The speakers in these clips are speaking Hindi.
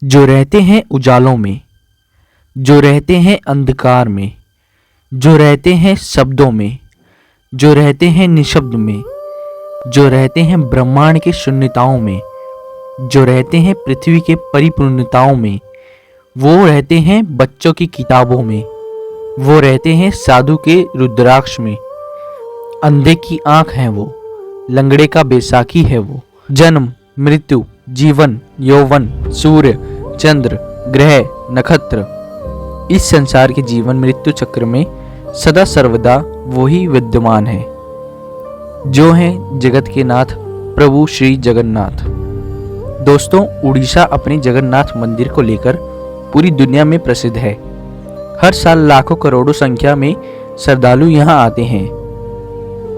जो रहते हैं उजालों में, जो रहते हैं अंधकार में, जो रहते हैं शब्दों में, जो रहते हैं निशब्द में, जो रहते हैं ब्रह्मांड के शून्यताओं में, जो रहते हैं पृथ्वी के परिपूर्णताओं में, वो रहते हैं बच्चों की किताबों में, वो रहते हैं साधु के रुद्राक्ष में। अंधे की आंख है वो, लंगड़े का बैसाखी है वो। जन्म, मृत्यु, जीवन, यौवन, सूर्य, चंद्र, ग्रह, नक्षत्र, इस संसार के जीवन मृत्यु चक्र में सदा सर्वदा वही विद्यमान है, जो हैं जगत के नाथ प्रभु श्री जगन्नाथ। दोस्तों, उड़ीसा अपने जगन्नाथ मंदिर को लेकर पूरी दुनिया में प्रसिद्ध है। हर साल लाखों करोड़ों संख्या में श्रद्धालु यहाँ आते हैं।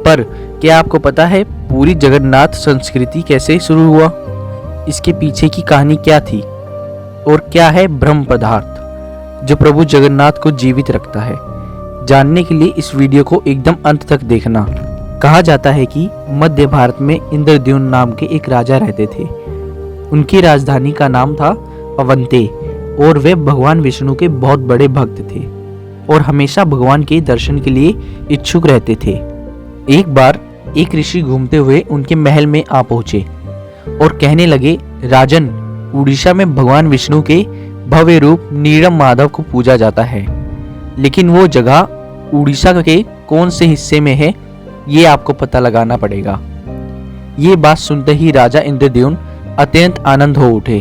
पर क्या आपको पता है पूरी जगन्नाथ संस्कृति कैसे शुरू हुआ? इसके पीछे की कहानी क्या थी? और क्या है ब्रह्म पदार्थ जो प्रभु जगन्नाथ को जीवित रखता है? जानने के लिए इस वीडियो को एकदम अंत तक देखना। कहा जाता है कि मध्य भारत में इंद्रद्युम्न नाम के एक राजा रहते थे। उनकी राजधानी का नाम था अवंते और वे भगवान विष्णु के बहुत बड़े भक्त थे और हमेशा भगवान के दर्शन के लिए इच्छुक रहते थे। एक बार एक ऋषि घूमते हुए उनके महल में आ पहुंचे और कहने लगे, राजन, उड़ीसा में भगवान विष्णु के भव्य रूप नीलम माधव को पूजा जाता है, लेकिन वो जगह उड़ीसा के कौन से हिस्से में है ये आपको पता लगाना पड़ेगा। ये बात सुनते ही राजा इंद्रद्युम्न अत्यंत आनंद हो उठे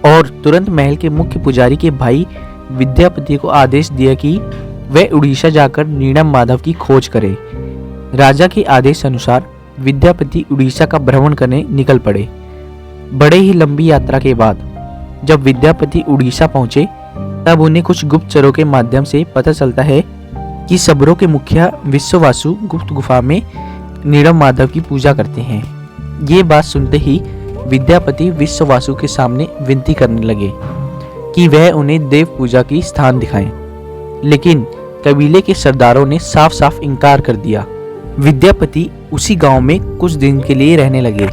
और तुरंत महल के मुख्य पुजारी के भाई विद्यापति को आदेश दिया कि वह उड़ीसा जाकर नीलम माधव की खोज करे। राजा के आदेश अनुसार विद्यापति उड़ीसा का भ्रमण करने निकल पड़े। बड़े ही लंबी यात्रा के बाद जब विद्यापति उड़ीसा पहुंचे तब उन्हें कुछ गुप्तचरों के माध्यम से पता चलता है कि सबरों के मुखिया विश्ववासु गुप्त गुफा में नीलम माधव की पूजा करते हैं। ये बात सुनते ही विद्यापति विश्ववासु के सामने विनती करने लगे कि वह उन्हें देव पूजा की स्थान दिखाएं, लेकिन कबीले के सरदारों ने साफ साफ इनकार कर दिया। विद्यापति उसी गांव में कुछ दिन के लिए रहने लगे।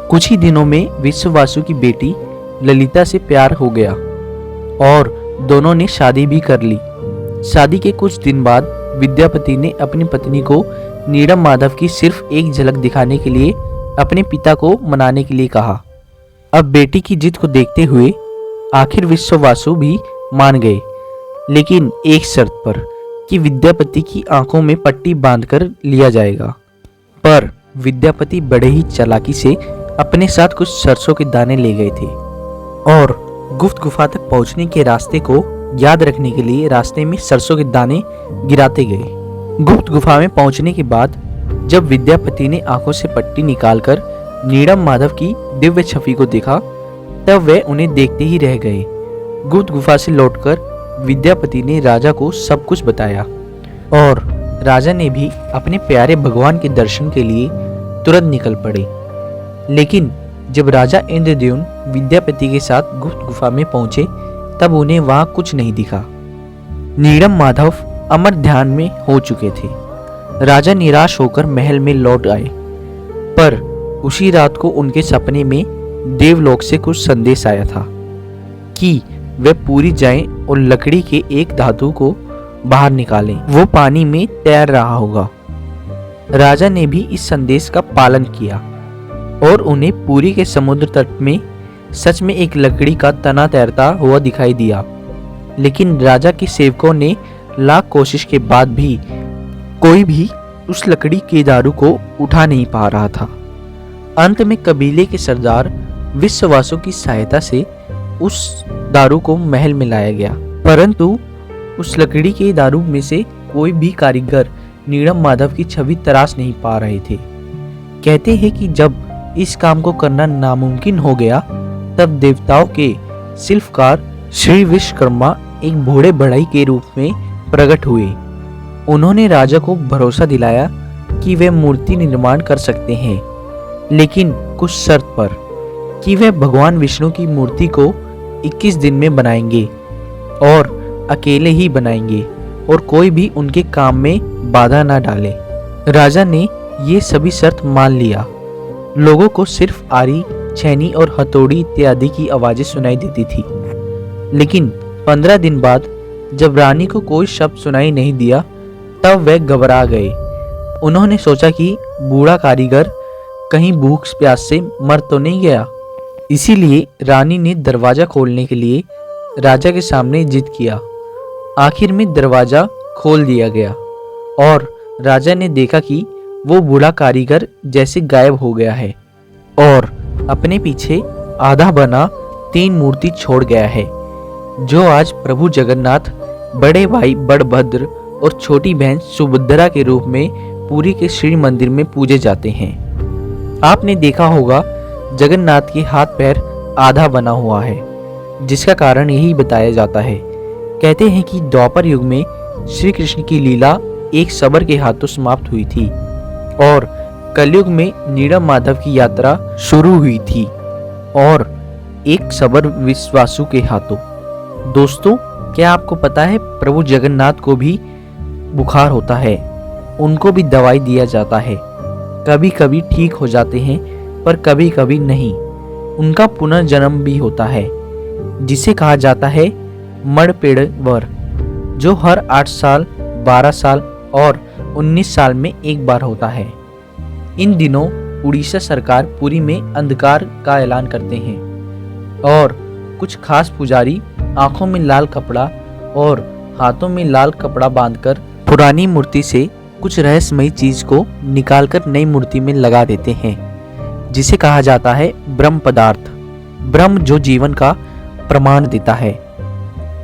कुछ ही दिनों में विश्ववासु की बेटी ललिता से प्यार हो गया और दोनों ने शादी भी कर ली। शादी के कुछ दिन बाद विद्यापति ने अपनी पत्नी को नीलम माधव की सिर्फ एक झलक दिखाने के लिए अपने पिता को मनाने के लिए कहा। अब बेटी की जिद को देखते हुए आखिर विश्ववासु भी मान गए, लेकिन एक शर्त पर कि विद्यापति की आंखों में पट्टी बांधकर लिया जाएगा। पर विद्यापति बड़े ही चालाकी से अपने साथ कुछ सरसों के दाने ले गए थे और गुप्त गुफा तक पहुंचने के रास्ते को याद रखने के लिए रास्ते में सरसों के दाने गिराते गए। गुप्त गुफा में पहुंचने के बाद जब विद्यापति ने आंखों से पट्टी निकालकर नीलम माधव की दिव्य छवि को देखा तब वे उन्हें देखते ही रह गए। गुप्त गुफा से लौटकर विद्यापति ने राजा को सब कुछ बताया और राजा ने भी अपने प्यारे भगवान के दर्शन के लिए तुरंत निकल पड़े। लेकिन जब राजा इंद्रद्युम्न विद्यापति के साथ गुप्त गुफा में पहुंचे तब उन्हें वहां कुछ नहीं दिखा। नीलम माधव अमर ध्यान में हो चुके थे। राजा निराश होकर महल में लौट आए, पर उसी रात को उनके सपने में देवलोक से कुछ संदेश आया था कि वे पूरी जाएं और लकड़ी के एक धातु को बाहर निकालें। वो पानी में तैर रहा होगा। राजा ने भी इस संदेश का पालन किया और उन्हें पुरी के समुद्र तट में सच में एक लकड़ी का तना तैरता हुआ दिखाई दिया। लेकिन राजा के सेवकों ने लाख कोशिश के बाद भी कोई भी उस लकड़ी के दारू को उठा नहीं पा रहा था। अंत में कबीले के सरदार विश्ववासु की सहायता से उस दारू को महल में लाया गया, परंतु उस लकड़ी के दारू में से कोई भी कारीगर नीलम माधव की छवि तराश नहीं पा रहे थे। कहते हैं कि जब इस काम को करना नामुमकिन हो गया तब देवताओं के शिल्पकार श्री विश्वकर्मा एक बूढ़े बढ़ई के रूप में प्रकट हुए। उन्होंने राजा को भरोसा दिलाया कि वे मूर्ति निर्माण कर सकते हैं, लेकिन कुछ शर्त पर कि वे भगवान विष्णु की मूर्ति को 21 दिन में बनाएंगे और अकेले ही बनाएंगे और कोई भी उनके काम में बाधा ना डाले। राजा ने ये सभी शर्त मान लिया। लोगों को सिर्फ आरी छेनी और हथौड़ी इत्यादि की आवाजें सुनाई देती थी। लेकिन 15 दिन बाद जब रानी को कोई शब्द सुनाई नहीं दिया तब वह घबरा गए। उन्होंने सोचा कि बूढ़ा कारीगर कहीं भूख प्यास से मर तो नहीं गया। इसीलिए रानी ने दरवाजा खोलने के लिए राजा के सामने जिद किया। आखिर में दरवाजा खोल दिया गया और राजा ने देखा कि वो बूढ़ा कारीगर जैसे गायब हो गया है और अपने पीछे आधा बना 3 मूर्ति छोड़ गया है, जो आज प्रभु जगन्नाथ, बड़े भाई बड़भद्र और छोटी बहन सुभद्रा के रूप में पुरी के श्री मंदिर में पूजे जाते हैं। आपने देखा होगा जगन्नाथ के हाथ पैर आधा बना हुआ है, जिसका कारण यही बताया जाता है। कहते हैं कि द्वापर युग में श्री कृष्ण की लीला एक शबर के हाथों समाप्त हुई थी और कलयुग में नीलम माधव की यात्रा शुरू हुई थी और एक शबर विश्वासु के हाथों। दोस्तों, क्या आपको पता है प्रभु जगन्नाथ को भी बुखार होता है, उनको भी दवाई दिया जाता है। कभी कभी ठीक हो जाते हैं पर कभी कभी नहीं। उनका पुनर्जन्म भी होता है, जिसे कहा जाता है मड़पेड़ वर, जो हर 8 साल, 12 साल और 19 साल में एक बार होता है। इन दिनों उड़ीसा सरकार पुरी में अंधकार का ऐलान करते हैं और कुछ खास पुजारी आंखों में लाल कपड़ा और हाथों में लाल कपड़ा बांधकर पुरानी मूर्ति से कुछ रहस्यमयी चीज को निकालकर नई मूर्ति में लगा देते हैं, जिसे कहा जाता है ब्रह्म पदार्थ। ब्रह्म जो जीवन का प्रमाण देता है,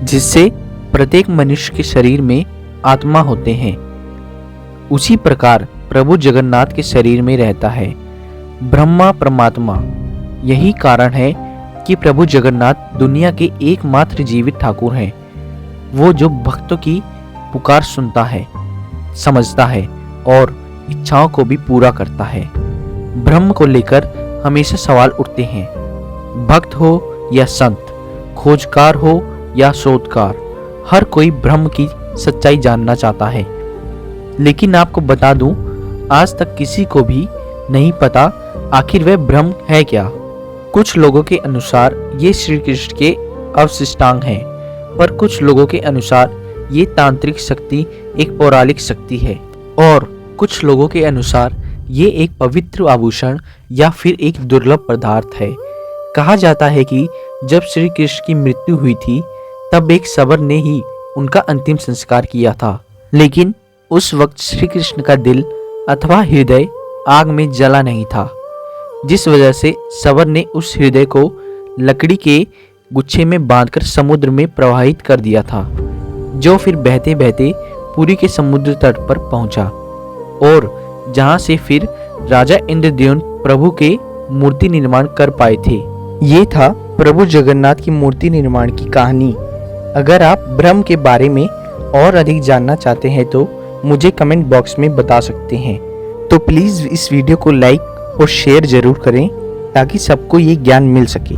जिससे प्रत्येक मनुष्य के शरीर में आत्मा होते हैं, उसी प्रकार प्रभु जगन्नाथ के शरीर में रहता है ब्रह्मा परमात्मा। यही कारण है कि प्रभु जगन्नाथ दुनिया के एकमात्र जीवित ठाकुर हैं, वो जो भक्तों की पुकार सुनता है, समझता है और इच्छाओं को भी पूरा करता है। ब्रह्म को लेकर हमेशा सवाल उठते हैं, भक्त हो या संत, खोजकार हो या शोधकार, हर कोई ब्रह्म की सच्चाई जानना चाहता है। लेकिन आपको बता दूं, आज तक किसी को भी नहीं पता आखिर वह ब्रह्म है क्या। कुछ लोगों के अनुसार ये श्री कृष्ण के अवशिष्टांग हैं, पर कुछ लोगों के अनुसार ये तांत्रिक शक्ति एक पौराणिक शक्ति है और कुछ लोगों के अनुसार ये एक पवित्र आभूषण या फिर एक दुर्लभ पदार्थ है। कहा जाता है कि जब श्री कृष्ण की मृत्यु हुई थी तब एक शबर ने ही उनका अंतिम संस्कार किया था, लेकिन उस वक्त श्री कृष्ण का दिल अथवा हृदय आग में जला नहीं था, जिस वजह से शबर ने उस हृदय को लकड़ी के गुच्छे में बांधकर समुद्र में प्रवाहित कर दिया था, जो फिर बहते बहते पुरी के समुद्र तट पर पहुंचा और जहां से फिर राजा इंद्रद्युम्न प्रभु के मूर्ति निर्माण कर पाए थे। ये था प्रभु जगन्नाथ की मूर्ति निर्माण की कहानी। अगर आप ब्रह्म के बारे में और अधिक जानना चाहते हैं तो मुझे कमेंट बॉक्स में बता सकते हैं। तो प्लीज़ इस वीडियो को लाइक और शेयर ज़रूर करें ताकि सबको ये ज्ञान मिल सके।